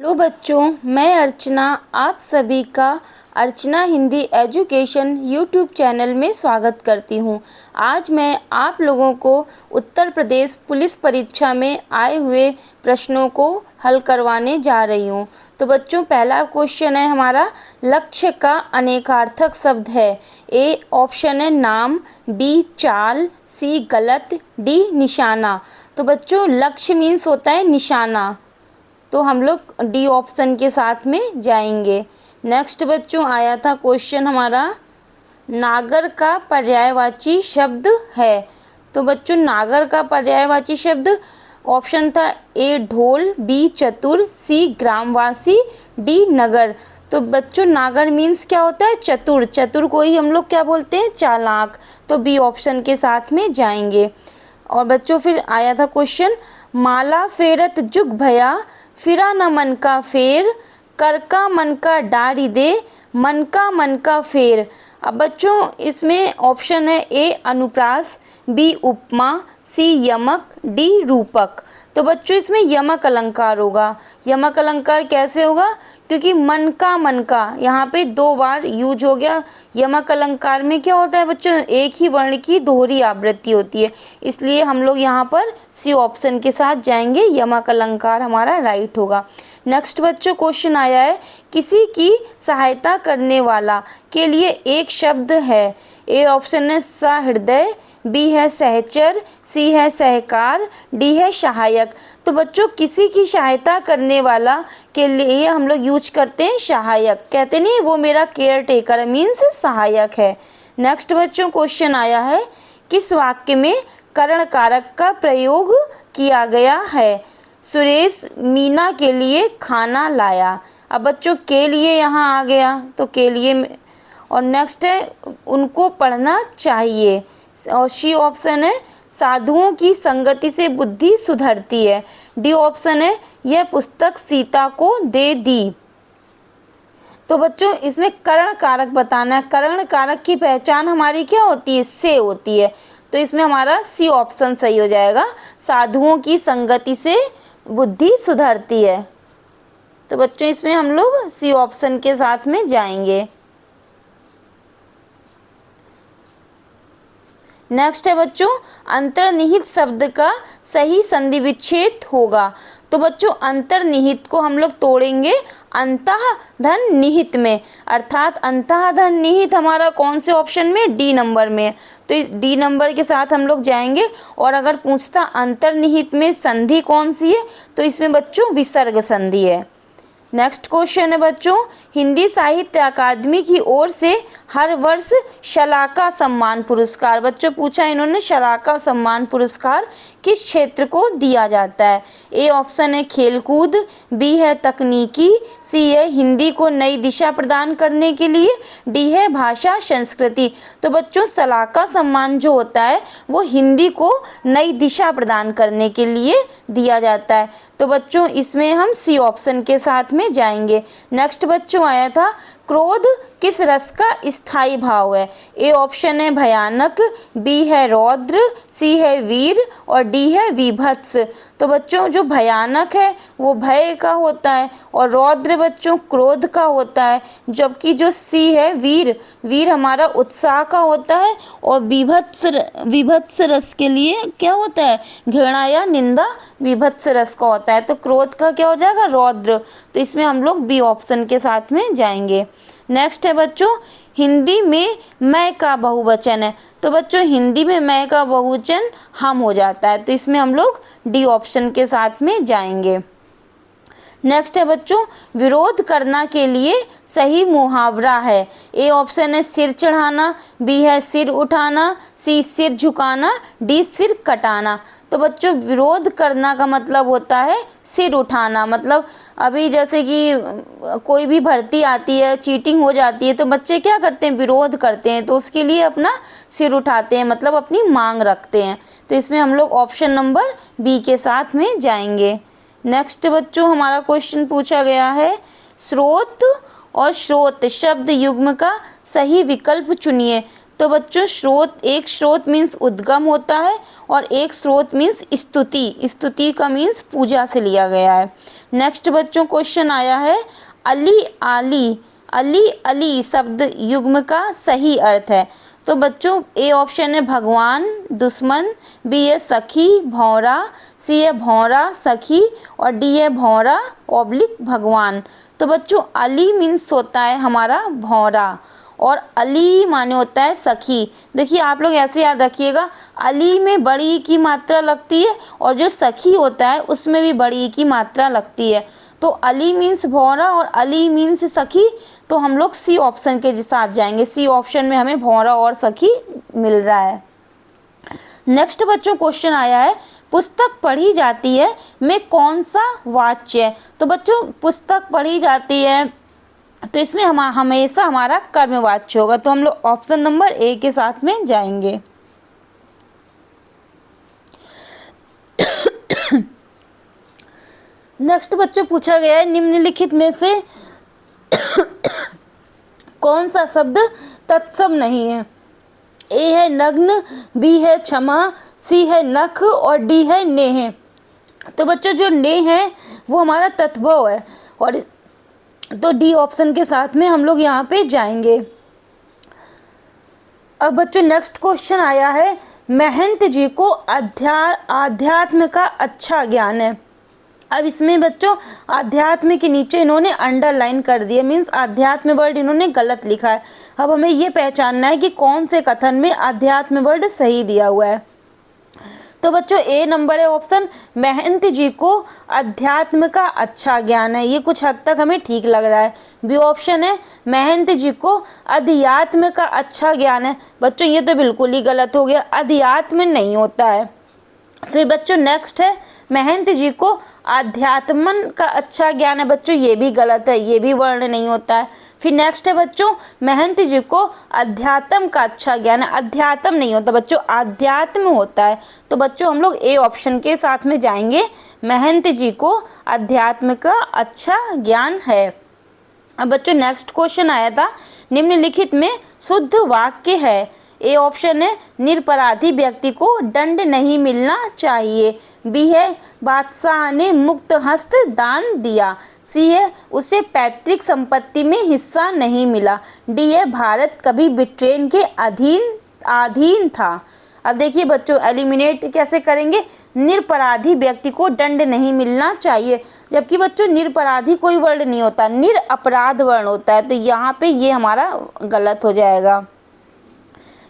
Hello बच्चों, मैं अर्चना आप सभी का अर्चना हिंदी एजुकेशन यूट्यूब चैनल में स्वागत करती हूं। आज मैं आप लोगों को उत्तर प्रदेश पुलिस परीक्षा में आए हुए प्रश्नों को हल करवाने जा रही हूं। तो बच्चों, पहला क्वेश्चन है हमारा, लक्ष्य का अनेकार्थक शब्द है। ए ऑप्शन है नाम, बी चाल, सी गलत, डी निशाना। तो बच्चों, लक्ष्य मीन्स होता है निशाना, तो हम लोग डी ऑप्शन के साथ में जाएंगे। नेक्स्ट बच्चों आया था क्वेश्चन हमारा, नागर का पर्यायवाची शब्द है। तो बच्चों, नागर का पर्यायवाची शब्द ऑप्शन था ए ढोल, बी चतुर, सी ग्रामवासी, डी नगर। तो बच्चों, नागर मीन्स क्या होता है? चतुर। चतुर को ही हम लोग क्या बोलते हैं? चालाक। तो बी ऑप्शन के साथ में जाएंगे। और बच्चों फिर आया था क्वेश्चन, माला फेरत जुग भया, फिरा न मन का फेर, कर का मन का डारी दे, मन का फेर। अब बच्चों, इसमें ऑप्शन है ए अनुप्रास, बी उपमा, सी यमक, डी रूपक। तो बच्चों, इसमें यमक अलंकार होगा। यमक अलंकार कैसे होगा? क्योंकि मन का यहाँ पे दो बार यूज हो गया। यमक अलंकार में क्या होता है बच्चों? एक ही वर्ण की दोहरी आवृत्ति होती है, इसलिए हम लोग यहाँ पर सी ऑप्शन के साथ जाएंगे। यमक अलंकार हमारा राइट होगा। नेक्स्ट बच्चों क्वेश्चन आया है, किसी की सहायता करने वाला के लिए एक शब्द है। ए ऑप्शन है सहृदय, बी है सहचर, सी है सहकार, डी है सहायक। तो बच्चों, किसी की सहायता करने वाला के लिए हम लोग यूज करते हैं सहायक। कहते नहीं वो मेरा केयर टेकर मीन्स सहायक है। नेक्स्ट बच्चों क्वेश्चन आया है, किस वाक्य में करण कारक का प्रयोग किया गया है? सुरेश मीना के लिए खाना लाया। अब बच्चों, के लिए यहाँ आ गया तो के लिए। और नेक्स्ट है उनको पढ़ना चाहिए, और सी ऑप्शन है साधुओं की संगति से बुद्धि सुधरती है। डी ऑप्शन है यह पुस्तक सीता को दे दी। तो बच्चों, इसमें करण कारक बताना है। करण कारक की पहचान हमारी क्या होती है? से होती है। तो इसमें हमारा सी ऑप्शन सही हो जाएगा, साधुओं की संगति से बुद्धि सुधरती है। तो बच्चों, इसमें हम लोग सी ऑप्शन के साथ में जाएंगे। नेक्स्ट है बच्चों, अंतर्निहित शब्द का सही संधि विच्छेद होगा। तो बच्चों, अंतर्निहित को हम लोग तोड़ेंगे अंतः धन निहित में, अर्थात अंतः धन निहित हमारा कौन से ऑप्शन में? डी नंबर में। तो डी नंबर के साथ हम लोग जाएंगे। और अगर पूछता अंतर्निहित में संधि कौन सी है, तो इसमें बच्चों विसर्ग संधि है। नेक्स्ट क्वेश्चन है बच्चों, हिंदी साहित्य अकादमी की ओर से हर वर्ष शलाका सम्मान पुरस्कार, बच्चों पूछा इन्होंने, शलाका सम्मान पुरस्कार किस क्षेत्र को दिया जाता है? ए ऑप्शन है खेलकूद, बी है तकनीकी, सी है हिंदी को नई दिशा प्रदान करने के लिए, डी है भाषा संस्कृति। तो बच्चों, शलाका सम्मान जो होता है वो हिंदी को नई दिशा प्रदान करने के लिए दिया जाता है। तो बच्चों, इसमें हम सी ऑप्शन के साथ में जाएंगे। नेक्स्ट बच्चों आया था, क्रोध किस रस का स्थायी भाव है? ए ऑप्शन है भयानक, बी है रौद्र, सी है वीर, और डी है विभत्स। तो बच्चों, जो भयानक है वो भय का होता है, और रौद्र बच्चों क्रोध का होता है, जबकि जो सी है वीर, वीर हमारा उत्साह का होता है, और विभत्स रस के लिए क्या होता है? घृणा या निंदा विभत्स रस का होता है। तो क्रोध का क्या हो जाएगा? रौद्र। तो इसमें हम लोग बी ऑप्शन के साथ में जाएंगे। नेक्स्ट है बच्चों, हिंदी में मैं का बहुवचन है। तो बच्चों, हिंदी में मैं का बहुवचन हम हो जाता है, तो इसमें हम लोग डी ऑप्शन के साथ में जाएंगे। नेक्स्ट है बच्चों, विरोध करना के लिए सही मुहावरा है। ए ऑप्शन है सिर चढ़ाना, बी है सिर उठाना, सी सिर झुकाना, डी सिर कटाना। तो बच्चों, विरोध करना का मतलब होता है सिर उठाना। मतलब अभी जैसे कि कोई भी भर्ती आती है, चीटिंग हो जाती है, तो बच्चे क्या करते हैं? विरोध करते हैं, तो उसके लिए अपना सिर उठाते हैं, मतलब अपनी मांग रखते हैं। तो इसमें हम लोग ऑप्शन नंबर बी के साथ में जाएंगे। नेक्स्ट बच्चों, हमारा क्वेश्चन पूछा गया है, स्रोत और स्रोत शब्द युग्म का सही विकल्प चुनिए। तो बच्चों, एक स्रोत मीन्स उद्गम होता है, और एक स्रोत मीन्स स्तुति। स्तुति का मीन्स पूजा से लिया गया है। नेक्स्ट बच्चों क्वेश्चन आया है अली आली, अली अली शब्द युग्म का सही अर्थ है। तो बच्चों ए ऑप्शन है भगवान, दुश्मन, बी है सखी भौरा, सी है भौरा सखी और डी है भौरा ऑब्लिक भगवान। तो बच्चों अली मीन्स होता है हमारा भौरा और अली माने होता है सखी। देखिए आप लोग ऐसे याद रखिएगा, अली में बड़ी ई की मात्रा लगती है और जो सखी होता है उसमें भी बड़ी ई की मात्रा लगती है। तो अली मीन्स भौरा और अली मीन्स सखी, तो हम लोग सी ऑप्शन के साथ जाएंगे। सी ऑप्शन में हमें भौरा और सखी मिल रहा है। नेक्स्ट बच्चों क्वेश्चन आया है पुस्तक पढ़ी जाती है में कौन सा वाच्य है। तो बच्चों पुस्तक पढ़ी जाती है तो इसमें हमेशा हमारा कर्मवाच्य होगा, तो हम लोग ऑप्शन नंबर ए के साथ में जाएंगे। नेक्स्ट बच्चों पूछा गया है निम्नलिखित में से कौन सा शब्द तत्सम नहीं है। ए है नग्न, बी है क्षमा, सी है नख और डी है नेह। तो बच्चों जो नेह है वो हमारा तत्भव है और तो डी ऑप्शन के साथ में हम लोग यहाँ पे जाएंगे। अब बच्चों नेक्स्ट क्वेश्चन आया है महंत जी को आध्यात्म का अच्छा ज्ञान है। अब इसमें बच्चों आध्यात्म के नीचे इन्होंने अंडरलाइन कर दिया, मीन्स आध्यात्म वर्ड इन्होंने गलत लिखा है। अब हमें ये पहचानना है कि कौन से कथन में आध्यात्म वर्ड सही दिया हुआ है। तो बच्चों ए नंबर है ऑप्शन, महंत जी को अध्यात्म का अच्छा ज्ञान है। ये कुछ हद तक हमें ठीक लग रहा है। बी ऑप्शन है महंत जी को अध्यात्म का अच्छा ज्ञान है। बच्चों ये तो बिल्कुल ही गलत हो गया, अध्यात्म नहीं होता है। फिर बच्चों नेक्स्ट है महंत जी को आध्यात्मन का अच्छा ज्ञान है। बच्चों ये भी गलत है, ये भी वर्ण नहीं होता है। फिर नेक्स्ट है बच्चों महंत जी को अध्यात्म का अच्छा ज्ञान है। अध्यात्म नहीं होता बच्चों, आध्यात्म होता है। तो बच्चों हम लोग ए ऑप्शन के साथ में जाएंगे, महंत जी को अध्यात्म का अच्छा ज्ञान है। अब बच्चों नेक्स्ट क्वेश्चन आया था निम्नलिखित में शुद्ध वाक्य है। ए ऑप्शन है निरपराधी व्यक्ति को दंड नहीं मिलना चाहिए, बी है बादशाह ने मुक्त हस्त दान दिया, सी है उसे पैतृक संपत्ति में हिस्सा नहीं मिला, डी है भारत कभी ब्रिटेन के अधीन था। अब देखिए बच्चों एलिमिनेट कैसे करेंगे, निरपराधी व्यक्ति को दंड नहीं मिलना चाहिए, जबकि बच्चों निरपराधी कोई वर्ड नहीं होता, निरअपराध वर्ण होता है। तो यहाँ पे ये हमारा गलत हो जाएगा।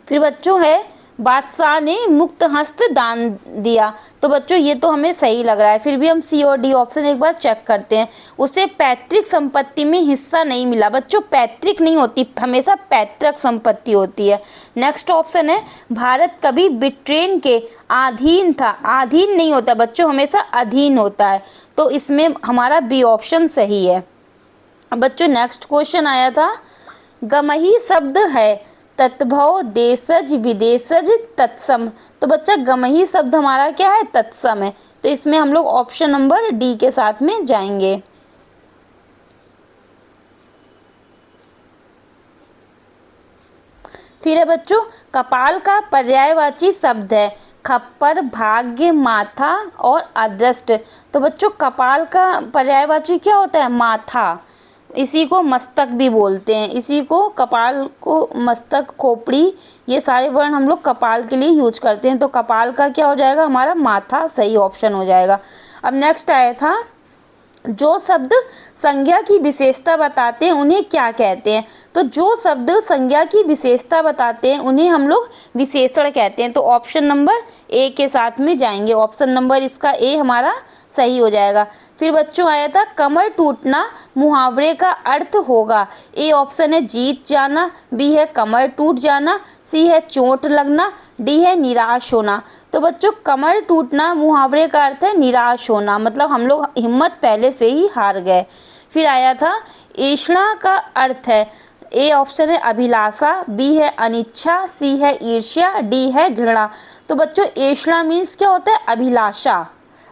फिर बच्चों है बादशाह ने मुक्त हस्त दान दिया। तो बच्चों ये तो हमें सही लग रहा है, फिर भी हम सी और डी ऑप्शन एक बार चेक करते हैं। उसे पैतृक संपत्ति में हिस्सा नहीं मिला। बच्चों पैतृक नहीं होती, हमेशा पैतृक संपत्ति होती है। नेक्स्ट ऑप्शन है भारत कभी ब्रिटेन के अधीन था। अधीन नहीं होता बच्चों, हमेशा अधीन होता है। तो इसमें हमारा बी ऑप्शन सही है। बच्चों नेक्स्ट क्वेश्चन आया था गमही शब्द है तत्भव देशज विदेशज तत्सम। तो बच्चा गमही शब्द हमारा क्या है, तत्सम है। तो इसमें हम लोग ऑप्शन नंबर डी के साथ में जाएंगे। फिर है बच्चों कपाल का पर्यायवाची शब्द है खप्पर, भाग्य, माथा और अदृष्ट। तो बच्चों कपाल का पर्यायवाची क्या होता है, माथा। इसी को मस्तक भी बोलते हैं, इसी को कपाल को मस्तक, खोपड़ी, ये सारे वर्ण हम लोग कपाल के लिए यूज करते हैं। तो कपाल का क्या हो जाएगा हमारा, माथा सही ऑप्शन हो जाएगा। अब नेक्स्ट आया था जो शब्द संज्ञा की विशेषता बताते हैं उन्हें क्या कहते हैं। तो जो शब्द संज्ञा की विशेषता बताते हैं उन्हें हम लोग विशेषण कहते हैं। तो ऑप्शन नंबर ए के साथ में जाएंगे, ऑप्शन नंबर इसका ए हमारा सही हो जाएगा। फिर बच्चों आया था कमर टूटना मुहावरे का अर्थ होगा। ए ऑप्शन है जीत जाना, बी है कमर टूट जाना, सी है चोट लगना, डी है निराश होना। तो बच्चों कमर टूटना मुहावरे का अर्थ है निराश होना, मतलब हम लोग हिम्मत पहले से ही हार गए। फिर आया था ईर्ष्णा का अर्थ है, ए ऑप्शन है अभिलाषा, बी है अनिच्छा, सी है ईर्ष्या, डी है घृणा। तो बच्चों ईर्ष्णा मीन्स क्या होता है, अभिलाषा।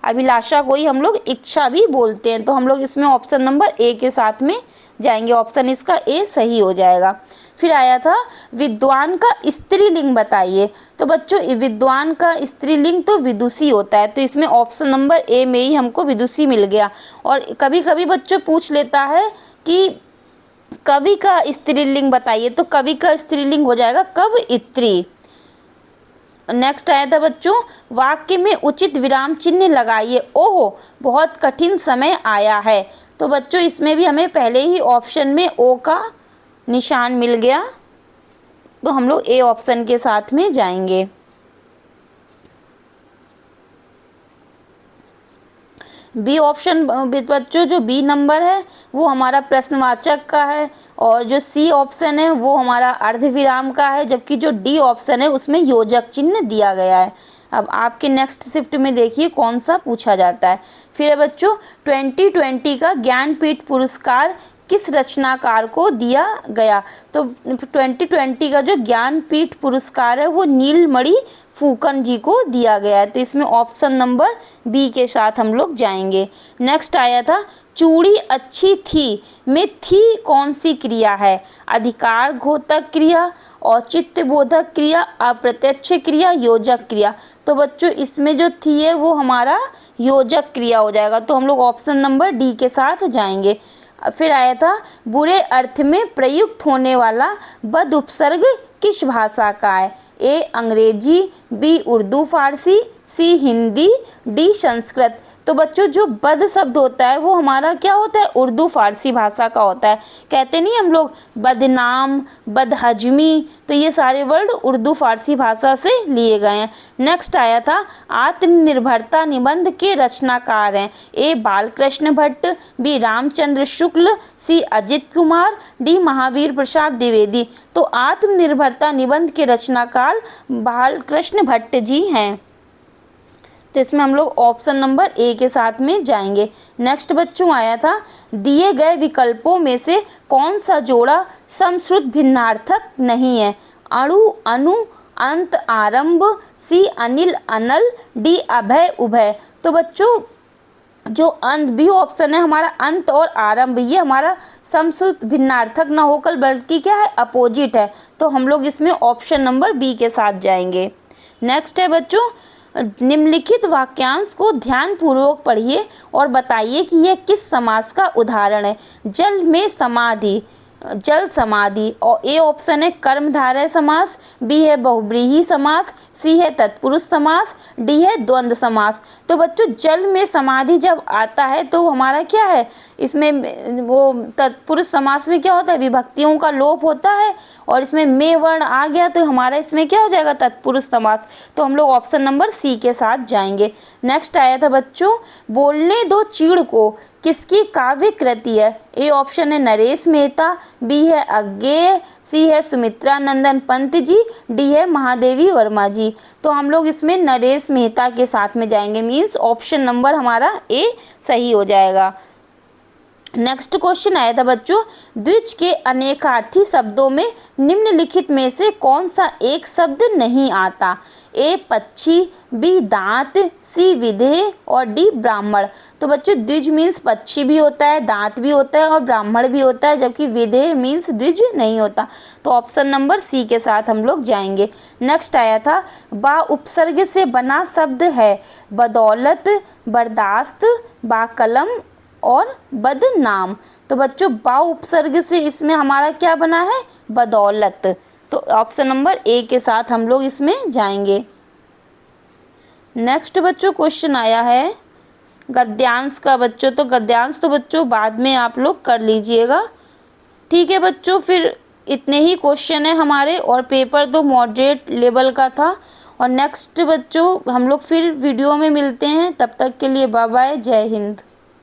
अभिलाषा को ही हम लोग इच्छा भी बोलते हैं। तो हम लोग इसमें ऑप्शन नंबर ए के साथ में जाएंगे, ऑप्शन इसका ए सही हो जाएगा। फिर आया था विद्वान का स्त्रीलिंग बताइए। तो बच्चों विद्वान का स्त्रीलिंग तो विदुषी होता है, तो इसमें ऑप्शन नंबर ए में ही हमको विदुषी मिल गया। और कभी कभी बच्चों पूछ लेता है कि कवि का स्त्रीलिंग बताइए, तो कवि का स्त्रीलिंग हो जाएगा कवयित्री। नेक्स्ट आया था बच्चों वाक्य में उचित विराम चिन्ह लगाइए। ओहो बहुत कठिन समय आया है। तो बच्चों इसमें भी हमें पहले ही ऑप्शन में ओ का निशान मिल गया, तो हम लोग ए ऑप्शन के साथ में जाएंगे। बी ऑप्शन बच्चों जो बी नंबर है वो हमारा प्रश्नवाचक का है, और जो सी ऑप्शन है वो हमारा अर्धविराम का है, जबकि जो डी ऑप्शन है उसमें योजक चिन्ह दिया गया है। अब आपके नेक्स्ट शिफ्ट में देखिए कौन सा पूछा जाता है। फिर बच्चों 2020 का ज्ञानपीठ पुरस्कार किस रचनाकार को दिया गया। तो 2020 का जो ज्ञानपीठ पुरस्कार है वो नीलमणि फूकन जी को दिया गया है। तो इसमें ऑप्शन नंबर बी के साथ हम लोग जाएंगे। नेक्स्ट आया था चूड़ी अच्छी थी में थी कौन सी क्रिया है। अधिकार घोतक क्रिया, औचित्य बोधक क्रिया, अप्रत्यक्ष क्रिया, योजक क्रिया। तो बच्चों इसमें जो थी है वो हमारा योजक क्रिया हो जाएगा, तो हम लोग ऑप्शन नंबर डी के साथ जाएंगे। फिर आया था बुरे अर्थ में प्रयुक्त होने वाला बद उपसर्ग किस भाषा का है। ए अंग्रेजी, बी उर्दू फारसी, सी हिंदी, डी संस्कृत। तो बच्चों जो बद शब्द होता है वो हमारा क्या होता है, उर्दू फारसी भाषा का होता है। कहते नहीं हम लोग बदनाम, बदहजमी, तो ये सारे वर्ड उर्दू फारसी भाषा से लिए गए हैं। नेक्स्ट आया था आत्मनिर्भरता निबंध के रचनाकार हैं। ए बालकृष्ण भट्ट, बी रामचंद्र शुक्ल, सी अजित कुमार, डी महावीर प्रसाद द्विवेदी। तो आत्मनिर्भरता निबंध के रचनाकार बालकृष्ण भट्ट जी हैं। तो इसमें हम लोग ऑप्शन नंबर ए के साथ में जाएंगे। नेक्स्ट बच्चों आया था दिए गए विकल्पों में से कौन सा जोड़ा समश्रुत भिन्नार्थक नहीं है। अणु, अनु, अंत, आरंभ, सी अनिल, अनल, डी अभय, उभय। तो बच्चों जो अंत बी ऑप्शन है हमारा अंत और आरंभ, ये हमारा समश्रुत भिन्नार्थक ना होकर बल्कि क्या है, अपोजिट है। तो हम लोग इसमें ऑप्शन नंबर बी के साथ जाएंगे। नेक्स्ट है बच्चों निम्नलिखित वाक्यांश को ध्यानपूर्वक पढ़िए और बताइए कि यह किस समास का उदाहरण है। जल में समाधि, जल समाधि। और ए ऑप्शन है कर्मधारय समास, बी है बहुव्रीहि समास, सी है तत्पुरुष समास, डी है द्वंद्व समास। तो बच्चों जल में समाधि जब आता है तो हमारा क्या है, इसमें वो तत्पुरुष समास में क्या होता है, विभक्तियों का लोप होता है, और इसमें में वर्ण आ गया तो हमारा इसमें क्या हो जाएगा, तत्पुरुष समास। तो हम लोग ऑप्शन नंबर सी के साथ जाएंगे। नेक्स्ट आया था बच्चों बोलने दो चीड़ को किसकी काव्य कृति है। ए ऑप्शन है नरेश मेहता, बी है अज्ञेय, सी है सुमित्रा नंदन पंत जी, डी है महादेवी वर्मा जी। तो हम लोग इसमें नरेश मेहता के साथ में जाएंगे, मीन्स ऑप्शन नंबर हमारा ए सही हो जाएगा। नेक्स्ट क्वेश्चन आया था बच्चों द्विज के अनेकार्थी शब्दों में निम्नलिखित में से कौन सा एक शब्द नहीं आता। ए पक्षी, बी दांत, सी विधेय और डी ब्राह्मण। तो बच्चों द्विज मीन्स पक्षी भी होता है, दांत भी होता है और ब्राह्मण भी होता है, जबकि विधेय मीन्स द्विज नहीं होता। तो ऑप्शन नंबर सी के साथ हम लोग जाएंगे। नेक्स्ट आया था बा उपसर्ग से बना शब्द है बदौलत, बर्दाश्त, बाकलम और बदनाम। तो बच्चों बा उपसर्ग से इसमें हमारा क्या बना है, बदौलत। तो ऑप्शन नंबर ए के साथ हम लोग इसमें जाएंगे। नेक्स्ट बच्चों क्वेश्चन आया है गद्यांश का। बच्चों तो गद्यांश तो बच्चों बाद में आप लोग कर लीजिएगा, ठीक है बच्चों। फिर इतने ही क्वेश्चन है हमारे, और पेपर तो मॉडरेट लेवल का था। और नेक्स्ट बच्चों हम लोग फिर वीडियो में मिलते हैं, तब तक के लिए बाय बाय, जय हिंद।